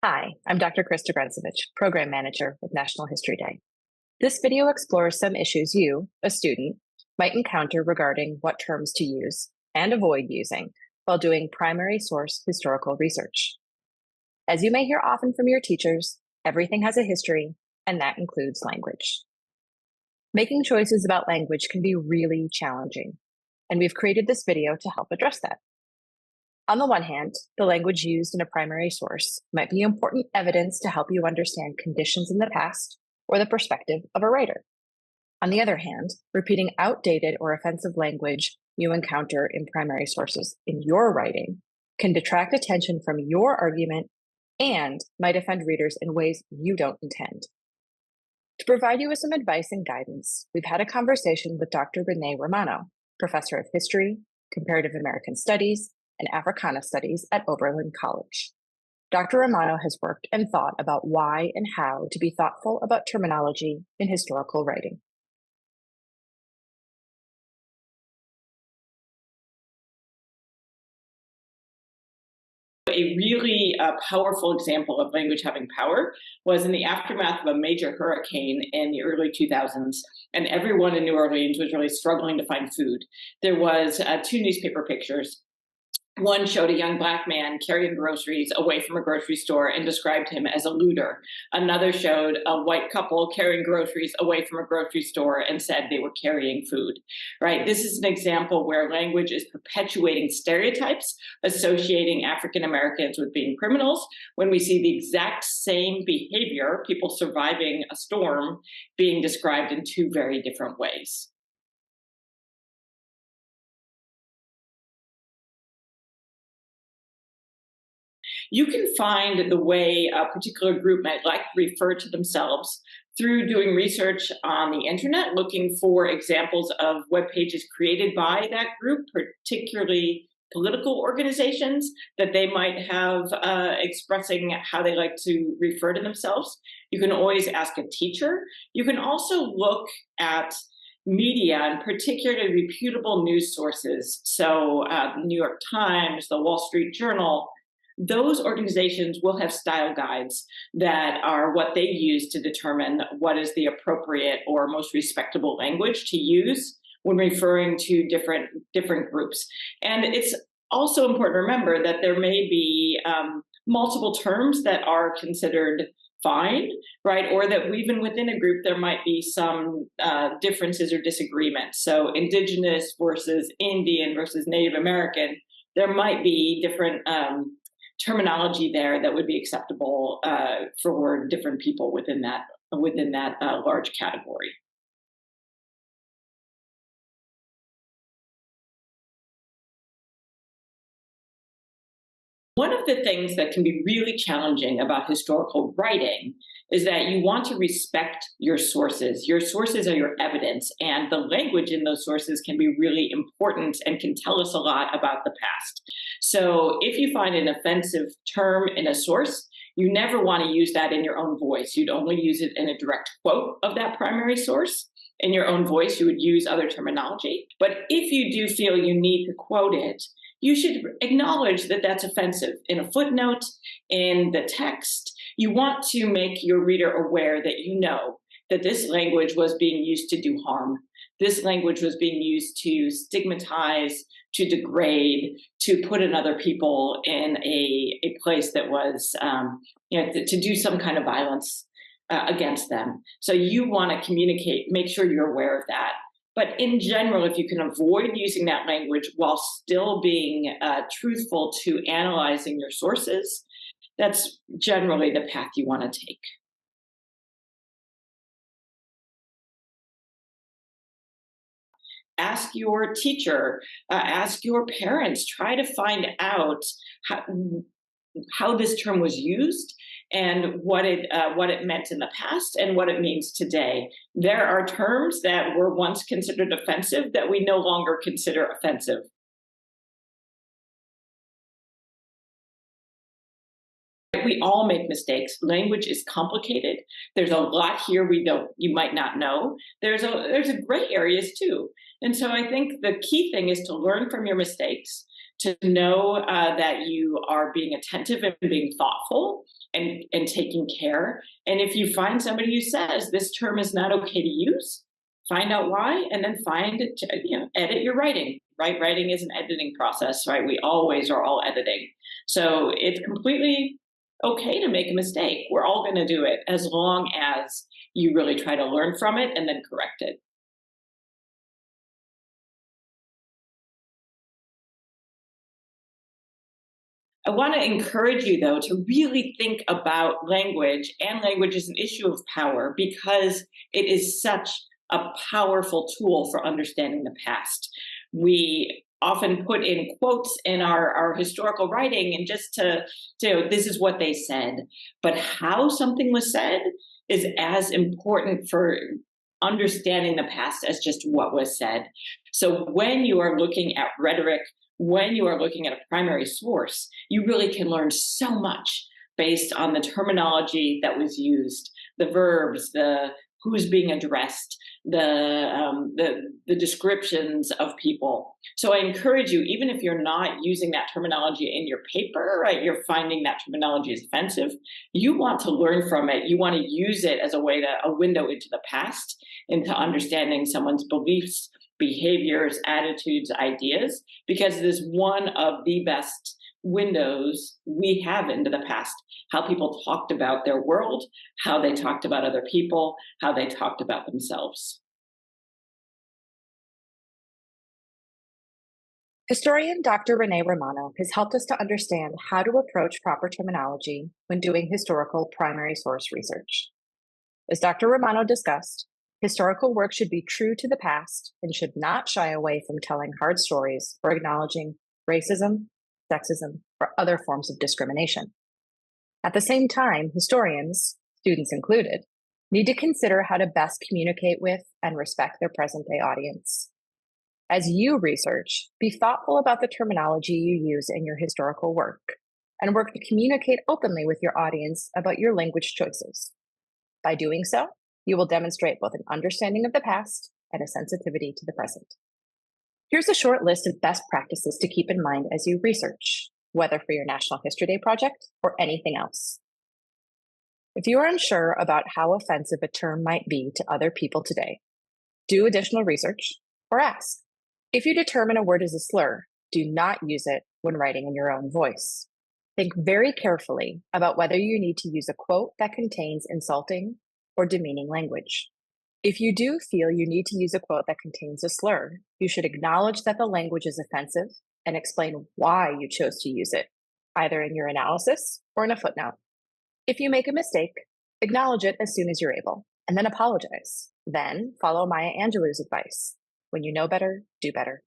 Hi, I'm Dr. Krista Grencevich, Program Manager with National History Day. This video explores some issues you, a student, might encounter regarding what terms to use and avoid using while doing primary source historical research. As you may hear often from your teachers, everything has a history, and that includes language. Making choices about language can be really challenging, and we've created this video to help address that. On the one hand, the language used in a primary source might be important evidence to help you understand conditions in the past or the perspective of a writer. On the other hand, repeating outdated or offensive language you encounter in primary sources in your writing can detract attention from your argument and might offend readers in ways you don't intend. To provide you with some advice and guidance, we've had a conversation with Dr. Renee Romano, Professor of History, Comparative American Studies, and Africana Studies at Oberlin College. Dr. Romano has worked and thought about why and how to be thoughtful about terminology in historical writing. A really powerful example of language having power was in the aftermath of a major hurricane in the early 2000s, and everyone in New Orleans was really struggling to find food. There was two newspaper pictures. One showed a young Black man carrying groceries away from a grocery store and described him as a looter. Another showed a white couple carrying groceries away from a grocery store and said they were carrying food, right? This is an example where language is perpetuating stereotypes, associating African Americans with being criminals, when we see the exact same behavior, people surviving a storm, being described in two very different ways. You can find the way a particular group might like to refer to themselves through doing research on the internet, looking for examples of web pages created by that group, particularly political organizations that they might have expressing how they like to refer to themselves. You can always ask a teacher. You can also look at media, and particularly reputable news sources. So New York Times, the Wall Street Journal, those organizations will have style guides that are what they use to determine what is the appropriate or most respectable language to use when referring to different groups. And it's also important to remember that there may be multiple terms that are considered fine, right? Or that even within a group, there might be some differences or disagreements. So Indigenous versus Indian versus Native American, there might be different terminology there that would be acceptable for different people within that large category. One of the things that can be really challenging about historical writing is that you want to respect your sources. Your sources are your evidence, and the language in those sources can be really important and can tell us a lot about the past. So if you find an offensive term in a source, you never want to use that in your own voice. You'd only use it in a direct quote of that primary source. In your own voice, you would use other terminology. But if you do feel you need to quote it, you should acknowledge that that's offensive in a footnote, in the text. You want to make your reader aware that you know that this language was being used to do harm. This language was being used to stigmatize, to degrade, to put another people in a place that was, to do some kind of violence against them. So you want to communicate, make sure you're aware of that. But in general, if you can avoid using that language while still being truthful to analyzing your sources, that's generally the path you want to take. Ask your teacher, ask your parents, try to find out how this term was used and what it meant in the past and what it means today. There are terms that were once considered offensive that we no longer consider offensive. We all make mistakes. Language is complicated. There's a lot here you might not know. There's a gray areas too. And so I think the key thing is to learn from your mistakes, to know that you are being attentive and being thoughtful and taking care. And if you find somebody who says this term is not okay to use, find out why, and then edit your writing. Right, writing is an editing process. Right, we always are all editing, so it's completely okay to make a mistake. We're all going to do it as long as you really try to learn from it and then correct it. I want to encourage you, though, to really think about language, and language is an issue of power because it is such a powerful tool for understanding the past. We often put in quotes in our historical writing and just to this is what they said. But how something was said is as important for understanding the past as just what was said. So when you are looking at rhetoric, when you are looking at a primary source, you really can learn so much based on the terminology that was used, the verbs, the who's being addressed, the descriptions of people. So I encourage you, even if you're not using that terminology in your paper, right, you're finding that terminology is offensive, you want to learn from it. You want to use it as a window into the past, into understanding someone's beliefs, behaviors, attitudes, ideas, because it is one of the best windows we have into the past. How people talked about their world, how they talked about other people, how they talked about themselves. Historian Dr. Renee Romano has helped us to understand how to approach proper terminology when doing historical primary source research. As Dr. Romano discussed, historical work should be true to the past and should not shy away from telling hard stories or acknowledging racism, sexism, or other forms of discrimination. At the same time, historians, students included, need to consider how to best communicate with and respect their present-day audience. As you research, be thoughtful about the terminology you use in your historical work and work to communicate openly with your audience about your language choices. By doing so, you will demonstrate both an understanding of the past and a sensitivity to the present. Here's a short list of best practices to keep in mind as you research, whether for your National History Day project or anything else. If you are unsure about how offensive a term might be to other people today, do additional research or ask. If you determine a word is a slur, do not use it when writing in your own voice. Think very carefully about whether you need to use a quote that contains insulting or demeaning language. If you do feel you need to use a quote that contains a slur, you should acknowledge that the language is offensive and explain why you chose to use it, either in your analysis or in a footnote. If you make a mistake, acknowledge it as soon as you're able, and then apologize. Then follow Maya Angelou's advice. When you know better, do better.